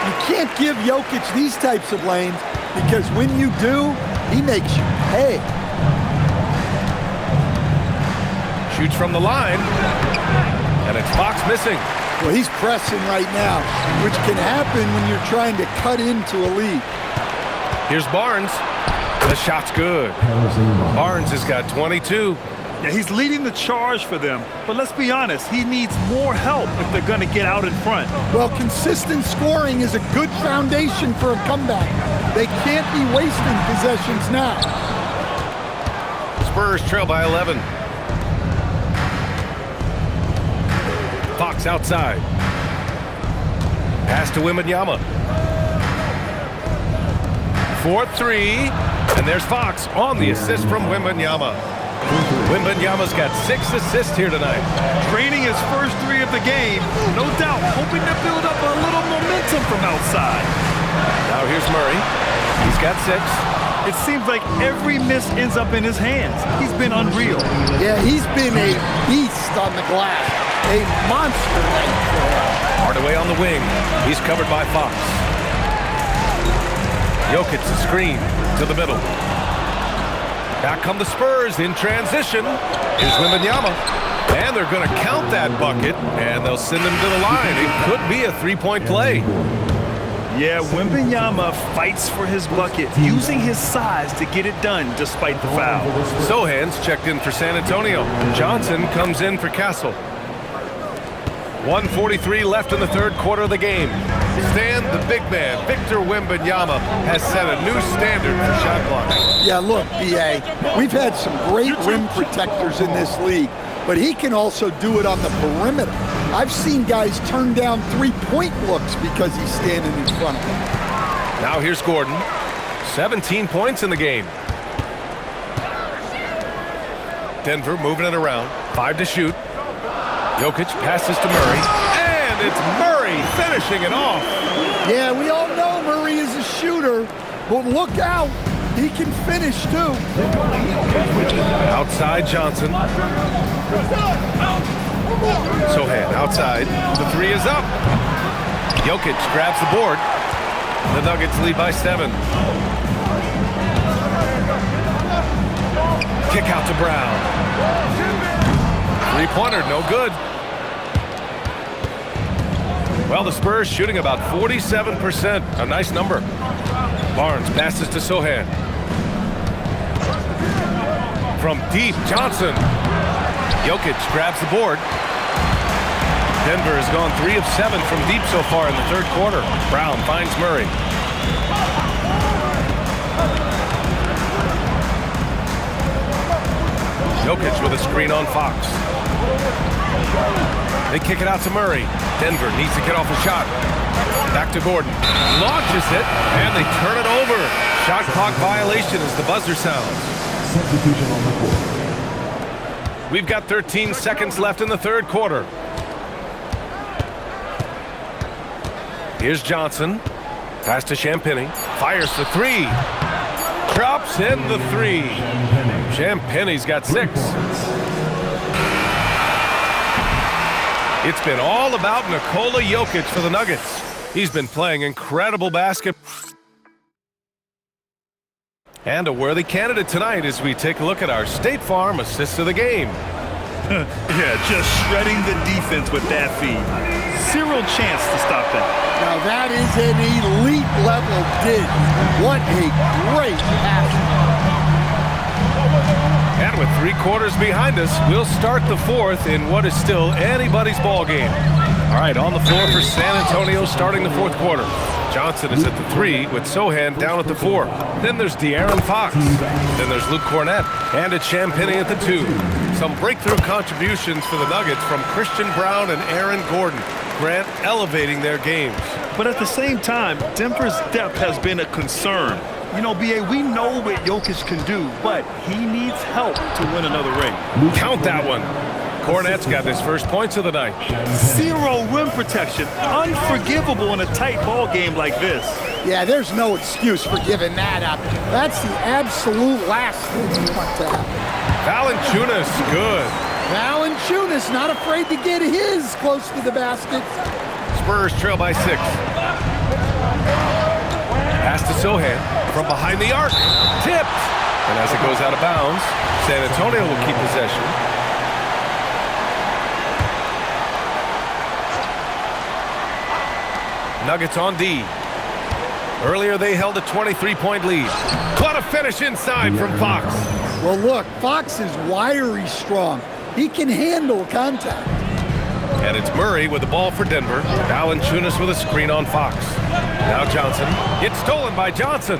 [SPEAKER 3] You can't give Jokic these types of lanes because when you do, he makes you pay.
[SPEAKER 1] Shoots from the line, and it's Fox missing.
[SPEAKER 3] Well, he's pressing right now, which can happen when you're trying to cut into a lead.
[SPEAKER 1] Here's Barnes. The shot's good. Barnes has got 22.
[SPEAKER 2] Yeah, he's leading the charge for them. But let's be honest, he needs more help if they're going to get out in front.
[SPEAKER 3] Well, consistent scoring is a good foundation for a comeback. They can't be wasting possessions now.
[SPEAKER 1] Spurs trail by 11. Fox outside. Pass to Wembanyama. 4-3. And there's Fox on the assist from Wembanyama. Wembanyama's got 6 assists here tonight.
[SPEAKER 2] Training his first 3 of the game. No doubt, hoping to build up a little momentum from outside.
[SPEAKER 1] Now here's Murray. He's got 6.
[SPEAKER 2] It seems like every miss ends up in his hands. He's been unreal.
[SPEAKER 3] Yeah, he's been a beast on the glass. A monster night for him.
[SPEAKER 1] Hardaway on the wing. He's covered by Fox. Jokic the screen to the middle. Back come the Spurs in transition. Here's Wembanyama. And they're going to count that bucket, and they'll send him to the line. It could be a 3-point play.
[SPEAKER 2] Yeah, Wembanyama fights for his bucket, using his size to get it done despite the foul.
[SPEAKER 1] Sohan's checked in for San Antonio. Johnson comes in for Castle. 1:43 left in the third quarter of the game. Stan, the big man, Victor Wembanyama, has set a new standard for shot blocking.
[SPEAKER 3] Yeah, look, B.A., we've had some great rim protectors in this league, but he can also do it on the perimeter. I've seen guys turn down three-point looks because he's standing in front of them.
[SPEAKER 1] Now here's Gordon. 17 points in the game. Denver moving it around. 5 to shoot. Jokic passes to Murray. And it's Murray finishing it off.
[SPEAKER 3] Yeah, we all know Murray is a shooter, but look out. He can finish, too.
[SPEAKER 1] Outside Johnson. Sohan outside. The 3 is up. Jokic grabs the board. The Nuggets lead by 7. Kick out to Brown. Three-pointer, no good. Well, the Spurs shooting about 47%. A nice number. Barnes passes to Sohan. From deep, Johnson. Jokic grabs the board. Denver has gone 3 of 7 from deep so far in the third quarter. Brown finds Murray. Jokic with a screen on Fox. They kick it out to Murray. Denver needs to get off a shot. Back to Gordon. Launches it, and they turn it over. Shot clock violation as the buzzer sounds.
[SPEAKER 6] Substitution on the court.
[SPEAKER 1] We've got 13 seconds left in the third quarter. Here's Johnson. Pass to Champagny. Fires the three. Drops in the three. Champagny's got 6. It's been all about Nikola Jokic for the Nuggets. He's been playing incredible basketball. And a worthy candidate tonight as we take a look at our State Farm assist of the game.
[SPEAKER 2] Yeah, just shredding the defense with that feed. Zero chance to stop that.
[SPEAKER 3] Now that is an elite level dig. What a great pass.
[SPEAKER 1] And with 3 quarters behind us, we'll start the fourth in what is still anybody's ball game. All right, on the floor for San Antonio starting the fourth quarter. Johnson is at the 3 with Sohan down at the 4. Then there's De'Aaron Fox. Then there's Luke Cornett. And it's Champagny at the 2. Some breakthrough contributions for the Nuggets from Christian Brown and Aaron Gordon. Grant elevating their games.
[SPEAKER 2] But at the same time, Denver's depth has been a concern. You know, B.A., we know what Jokic can do, but he needs help to win another ring.
[SPEAKER 1] Count that one. Cornett's got his first points of the night.
[SPEAKER 2] Zero rim protection. Unforgivable in a tight ball game like this.
[SPEAKER 3] Yeah, there's no excuse for giving that up. That's the absolute last thing you want to happen.
[SPEAKER 1] Valanciunas, good.
[SPEAKER 3] Valanciunas not afraid to get his close to the basket.
[SPEAKER 1] Spurs trail by 6. Pass to Sohan from behind the arc. Tipped. And as it goes out of bounds, San Antonio will keep possession. Nuggets on D. Earlier they held a 23-point lead. What a finish inside from Fox.
[SPEAKER 3] Well, look, Fox is wiry strong. He can handle contact.
[SPEAKER 1] And it's Murray with the ball for Denver. Valanciunas with a screen on Fox. Now Johnson. It's stolen by Johnson.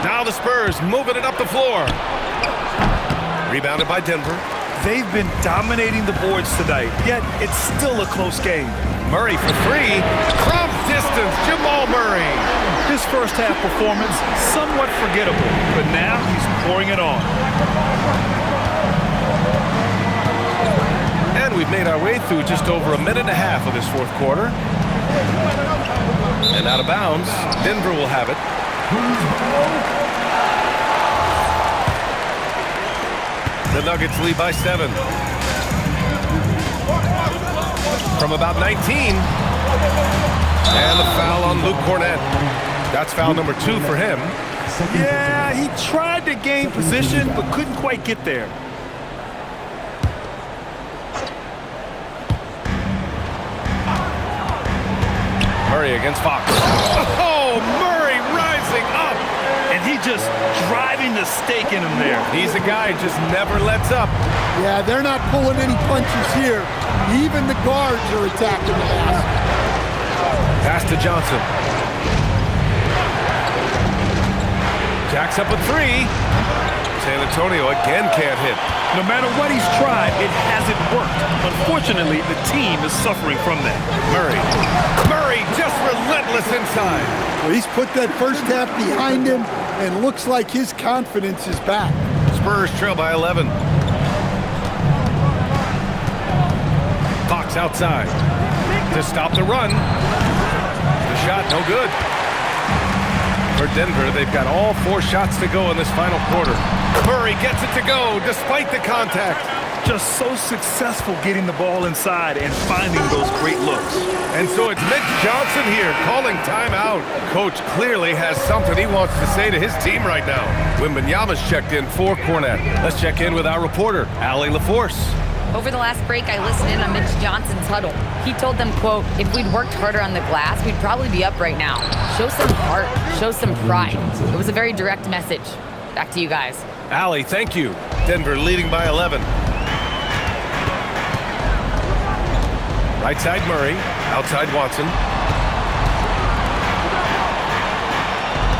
[SPEAKER 1] Now the Spurs moving it up the floor. Rebounded by Denver.
[SPEAKER 2] They've been dominating the boards tonight, yet it's still a close game.
[SPEAKER 1] Murray for 3. From distance, Jamal Murray.
[SPEAKER 2] His first half performance, somewhat forgettable, but now he's pouring it on.
[SPEAKER 1] And we've made our way through just over a minute and a half of this fourth quarter. And out of bounds, Denver will have it. The Nuggets lead by 7. From about 19. And the foul on Luke Cornett. That's foul number 2 for him.
[SPEAKER 2] Yeah, he tried to gain position, but couldn't quite get there.
[SPEAKER 1] Murray against Fox. Oh, Murray rising up.
[SPEAKER 2] And he just driving the stake in him there.
[SPEAKER 1] He's a guy who just never lets up.
[SPEAKER 3] Yeah, they're not pulling any punches here. Even the guards are attacking the basket.
[SPEAKER 1] Pass to Johnson. Jacks up a 3. San Antonio again can't hit.
[SPEAKER 2] No matter what he's tried, it hasn't worked. Unfortunately, the team is suffering from that.
[SPEAKER 1] Murray just relentless inside.
[SPEAKER 3] Well, he's put that first half behind him and looks like his confidence is back.
[SPEAKER 1] Spurs trail by 11. Fox outside to stop the run. The shot no good. For Denver, they've got all 4 shots to go in this final quarter. Murray gets it to go despite the contact.
[SPEAKER 2] just so successful getting the ball inside and finding those great looks.
[SPEAKER 1] And so it's Mitch Johnson here calling timeout. Coach clearly has something he wants to say to his team right now. Wembanyama's checked in for Cornette. Let's check in with our reporter, Allie LaForce.
[SPEAKER 4] Over the last break, I listened in on Mitch Johnson's huddle. He told them, quote, if we'd worked harder on the glass, we'd probably be up right now. Show some heart, show some pride. It was a very direct message. Back to you guys.
[SPEAKER 1] Allie, thank you. Denver leading by 11. Right side Murray, outside Watson.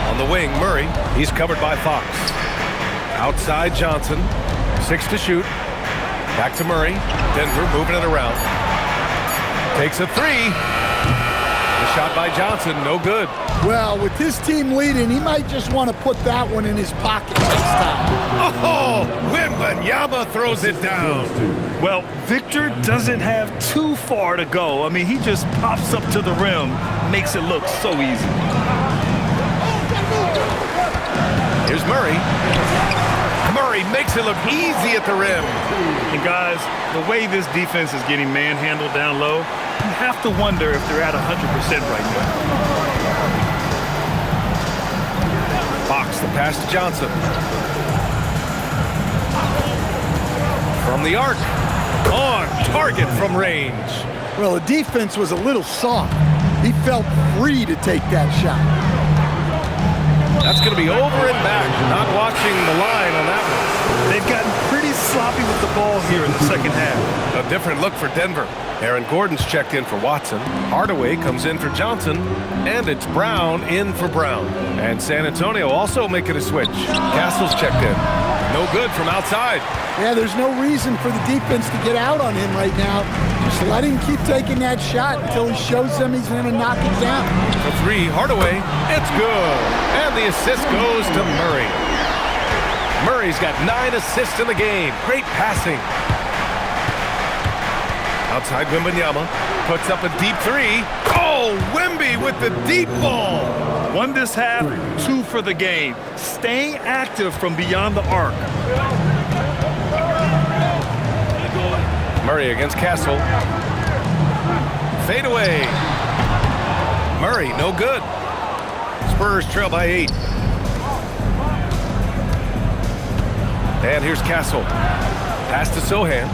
[SPEAKER 1] On the wing, Murray. He's covered by Fox. Outside Johnson. 6 to shoot. Back to Murray. Denver moving it around. Takes a 3. The shot by Johnson, no good.
[SPEAKER 3] Well, with his team leading, he might just want to put that one in his pocket next time.
[SPEAKER 1] Oh, Wembanyama throws it down.
[SPEAKER 2] Well, Victor doesn't have too far to go. I mean, he just pops up to the rim, makes it look so easy.
[SPEAKER 1] Here's Murray. Murray makes it look easy at the rim.
[SPEAKER 2] And guys, the way this defense is getting manhandled down low, you have to wonder if they're at 100% right now.
[SPEAKER 1] Fox, the pass to Johnson. From the arc. On target from range.
[SPEAKER 3] Well, the defense was a little soft. He felt free to take that shot.
[SPEAKER 1] That's going to be over and back. Not watching the line on that one.
[SPEAKER 2] They've gotten pretty sloppy with the ball here in the second half.
[SPEAKER 1] A different look for Denver. Aaron Gordon's checked in for Watson. Hardaway comes in for Johnson. And it's Brown in for Brown. And San Antonio also making a switch. Castle's checked in. No good from outside.
[SPEAKER 3] Yeah, there's no reason for the defense to get out on him right now. Just let him keep taking that shot until he shows them he's going to knock it down.
[SPEAKER 1] For 3, Hardaway. It's good. And the assist goes to Murray. Murray's got 9 assists in the game. Great passing. Outside Wembanyama. Puts up a deep 3. Oh, Wemby with the deep ball.
[SPEAKER 2] 1 this half, 2 for the game. Staying active from beyond the arc.
[SPEAKER 1] Murray against Castle. Fade away. Murray, no good. Spurs trail by 8. And here's Castle. Pass to Sohan.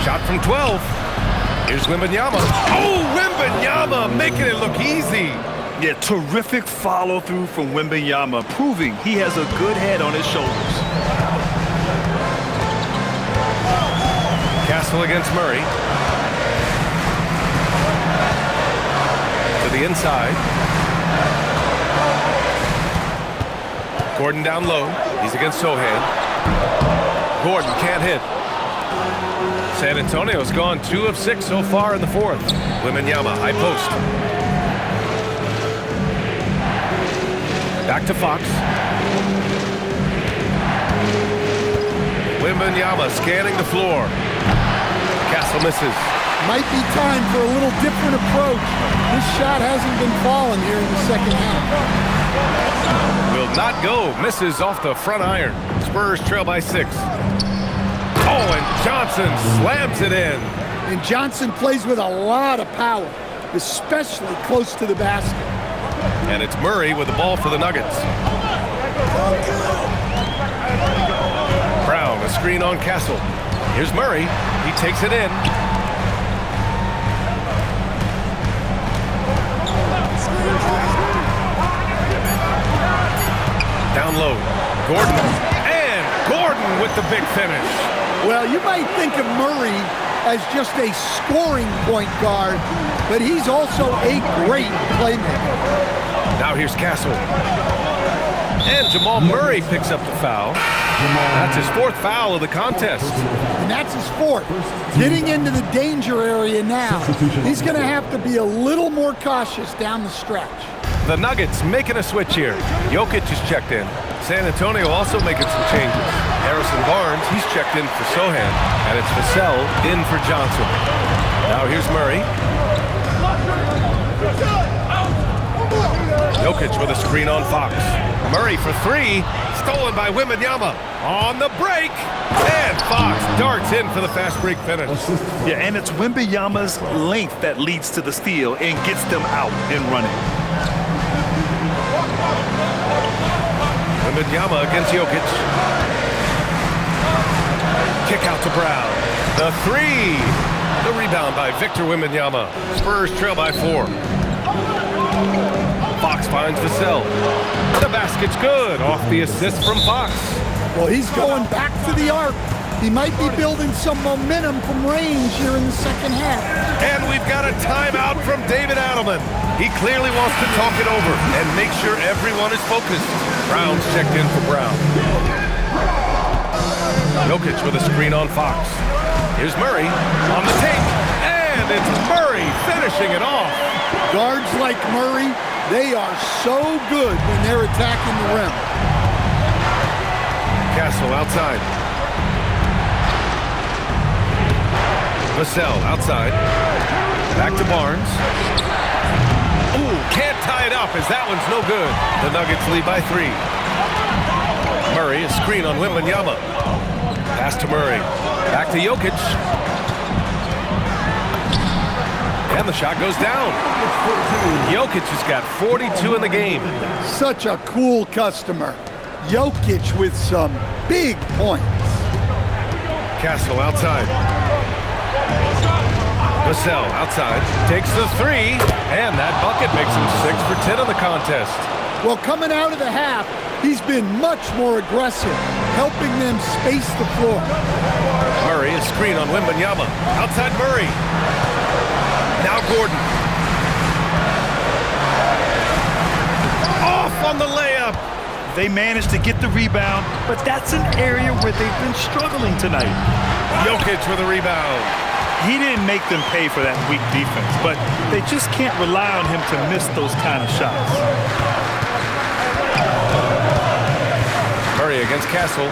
[SPEAKER 1] Shot from 12. Here's Wembanyama. Oh, Wembanyama making it look easy.
[SPEAKER 2] Yeah, terrific follow-through from Wembanyama, proving he has a good head on his shoulders.
[SPEAKER 1] Castle against Murray. To the inside. Gordon down low. He's against Sohan. Gordon can't hit. San Antonio's gone 2 of 6 so far in the 4th. Wembanyama, high post. Back to Fox. Wembanyama scanning the floor. Castle misses.
[SPEAKER 3] Might be time for a little different approach. This shot hasn't been falling here in the second half.
[SPEAKER 1] Will not go. Misses off the front iron. Spurs trail by 6. Oh, and Johnson slams it in.
[SPEAKER 3] And Johnson plays with a lot of power, especially close to the basket.
[SPEAKER 1] And it's Murray with the ball for the Nuggets. Brown, a screen on Castle. Here's Murray. He takes it in. Down low. Gordon. And Gordon with the big finish.
[SPEAKER 3] Well, you might think of Murray as just a scoring point guard, but he's also a great playmaker.
[SPEAKER 1] Now here's Castle. And Jamal Murray picks up the foul. That's his 4th foul of the contest.
[SPEAKER 3] And that's his 4th. Getting into the danger area now. He's going to have to be a little more cautious down the stretch.
[SPEAKER 1] The Nuggets making a switch here. Jokic is checked in. San Antonio also making some changes. Harrison Barnes, he's checked in for Sohan. And it's Vassell in for Johnson. Now here's Murray. Jokic with a screen on Fox. Murray for three. Stolen by Wembanyama. On the break. And Fox darts in for the fast break finish.
[SPEAKER 2] Yeah, and it's Wembanyama's length that leads to the steal and gets them out and running.
[SPEAKER 1] Wembanyama against Jokic. Kick out to Brown. The three. The rebound by Victor Wembanyama. Spurs trail by 4. Fox finds Vassell. The basket's good. Off the assist from Fox.
[SPEAKER 3] Well, he's going back to the arc. He might be building some momentum from range here in the second half.
[SPEAKER 1] And we've got a timeout from David Adelman. He clearly wants to talk it over and make sure everyone is focused. Brown's checked in for Brown. Jokic with a screen on Fox. Here's Murray on the take. And it's Murray finishing it off.
[SPEAKER 3] Guards like Murray, they are so good when they're attacking the rim.
[SPEAKER 1] Castle outside. Vassell outside. Back to Barnes. Ooh, can't tie it up as that one's no good. The Nuggets lead by 3. Murray, a screen on Wembanyama. Pass to Murray. Back to Jokic. And the shot goes down. Jokic has got 42 in the game.
[SPEAKER 3] Such a cool customer. Jokic with some big points.
[SPEAKER 1] Castle outside. Vassell outside. Takes the three. And that bucket makes him 6 for 10 in the contest.
[SPEAKER 3] Well, coming out of the half, he's been much more aggressive, helping them space the floor.
[SPEAKER 1] Murray, a screen on Wembanyama. Outside Murray. Now Gordon. Off on the layup.
[SPEAKER 2] They managed to get the rebound, but that's an area where they've been struggling tonight.
[SPEAKER 1] Jokic with a rebound.
[SPEAKER 2] He didn't make them pay for that weak defense, but they just can't rely on him to miss those kind of shots.
[SPEAKER 1] Murray against Castle.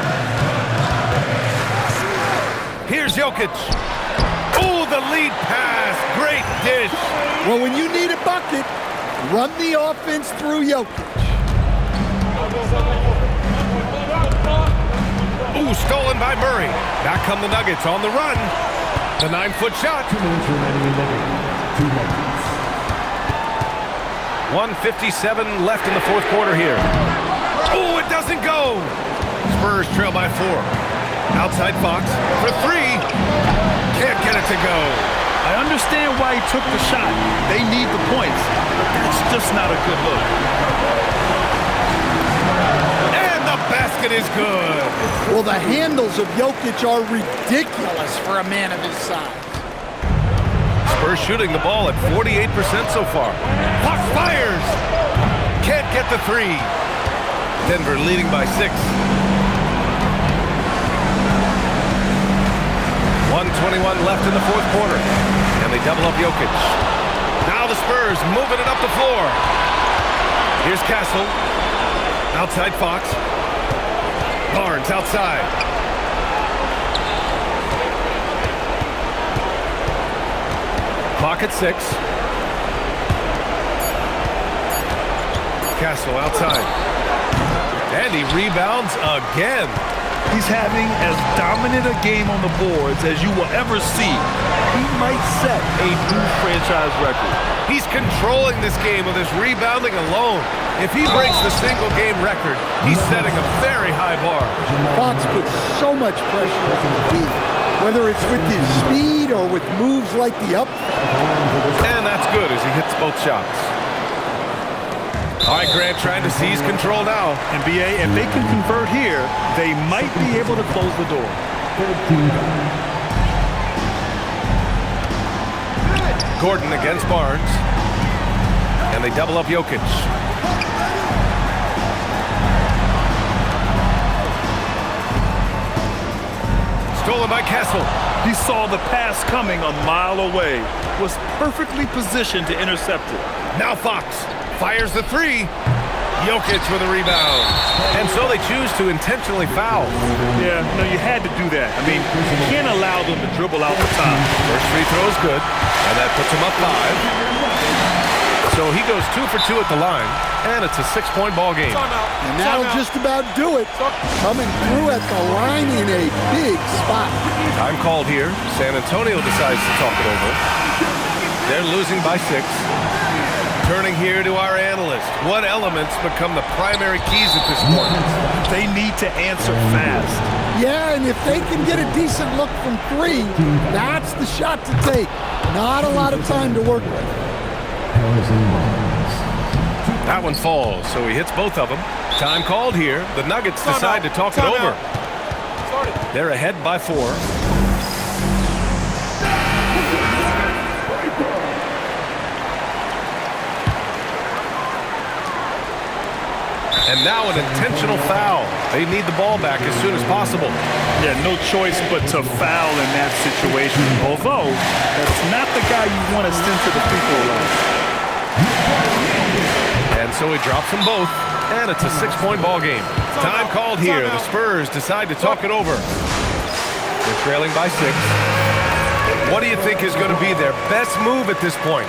[SPEAKER 1] Here's Jokic. Oh, the lead pass. Great dish.
[SPEAKER 3] Well, when you need a bucket, run the offense through Jokic.
[SPEAKER 1] Ooh, stolen by Murray. Back come the Nuggets on the run. The 9-foot shot.
[SPEAKER 6] 2 minutes remaining in the game. 2 Nuggets.
[SPEAKER 1] 1:57 left in the fourth quarter here. Oh, it doesn't go. Spurs trail by 4. Outside Fox for 3. Can't get it to go.
[SPEAKER 2] I understand why he took the shot. They need the points, but that's just not a good look.
[SPEAKER 1] And the basket is good.
[SPEAKER 3] Well, the handles of Jokic are ridiculous for a man of his size.
[SPEAKER 1] Spurs shooting the ball at 48% so far. Fox fires. Can't get the 3. Denver leading by 6. 1:21 left in the fourth quarter. And they double up Jokic. Now the Spurs moving it up the floor. Here's Castle. Outside Fox. Barnes outside. Clock at 6. Castle outside. And he rebounds again.
[SPEAKER 2] He's having as dominant a game on the boards as you will ever see. He might set a new franchise record.
[SPEAKER 1] He's controlling this game with his rebounding alone. If he breaks the single-game record, he's setting a very high bar.
[SPEAKER 3] Fox puts so much pressure on the feet, whether it's with his speed or with moves like the up.
[SPEAKER 1] And that's good as he hits both shots. All right, Grant trying to seize control now.
[SPEAKER 2] And BA, if they can convert here, they might be able to close the door.
[SPEAKER 1] Gordon against Barnes. And they double up Jokic. Stolen by Castle.
[SPEAKER 2] He saw the pass coming a mile away, was perfectly positioned to intercept it.
[SPEAKER 1] Now Fox fires the 3. Jokic with a rebound. And so they choose to intentionally foul.
[SPEAKER 2] Yeah, no, you had to do that. I mean, you can't allow them to dribble out the top.
[SPEAKER 1] First free throw is good, and that puts them up 5. So he goes 2 for 2 at the line, and it's a 6-point ball game.
[SPEAKER 3] And that'll just about do it. Coming through at the line in a big spot.
[SPEAKER 1] Time called here. San Antonio decides to talk it over. They're losing by 6. Turning here to our analyst. What elements become the primary keys at this point?
[SPEAKER 2] They need to answer fast.
[SPEAKER 3] Yeah, and if they can get a decent look from 3, that's the shot to take. Not a lot of time to work with.
[SPEAKER 1] That one falls, so he hits both of them. Time called here. The Nuggets decide to talk it over. They're ahead by 4. And now an intentional foul. They need the ball back as soon as possible.
[SPEAKER 2] Yeah, no choice but to foul in that situation. Although, that's not the guy you want to send to the free throw line.
[SPEAKER 1] And so he drops them both, and it's a 6-point ball game. Time called here. The Spurs decide to talk it over. They're trailing by 6. What do you think is going to be their best move at this point?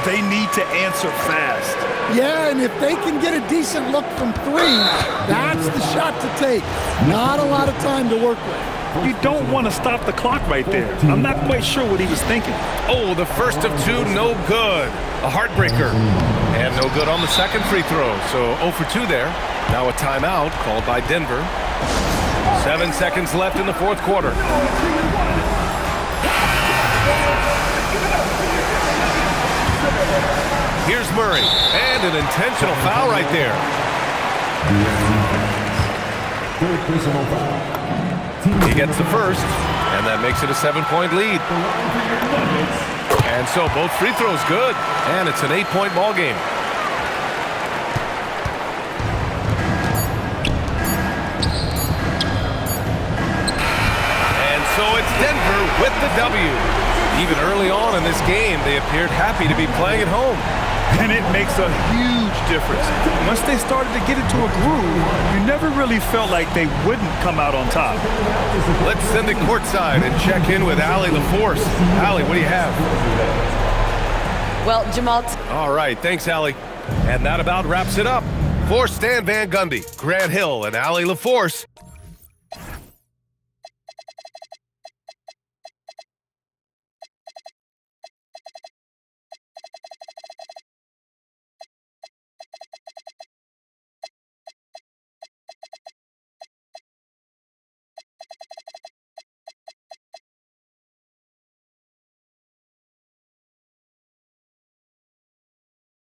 [SPEAKER 2] They need to answer fast.
[SPEAKER 3] Yeah, and if they can get a decent look from 3, that's the shot to take. Not a lot of time to work with.
[SPEAKER 2] You don't want to stop the clock right there. I'm not quite sure what he was thinking.
[SPEAKER 1] Oh, the first of 2, no good. A heartbreaker. And no good on the second free throw. So 0 for 2 there. Now a timeout called by Denver. 7 seconds left in the 4th quarter. Here's Murray, and an intentional foul right there. He gets the first, and that makes it a 7-point lead. And so both free throws good, and it's an 8-point ball game. And so it's Denver with the W. Even early on in this game, they appeared happy to be playing at home.
[SPEAKER 2] And it makes a huge difference. Once they started to get into a groove, you never really felt like they wouldn't come out on top.
[SPEAKER 1] Let's send it courtside and check in with Allie LaForce. Allie, what do you have?
[SPEAKER 4] Well, Jamal...
[SPEAKER 1] All right, thanks, Allie. And that about wraps it up. For Stan Van Gundy, Grant Hill, and Allie LaForce,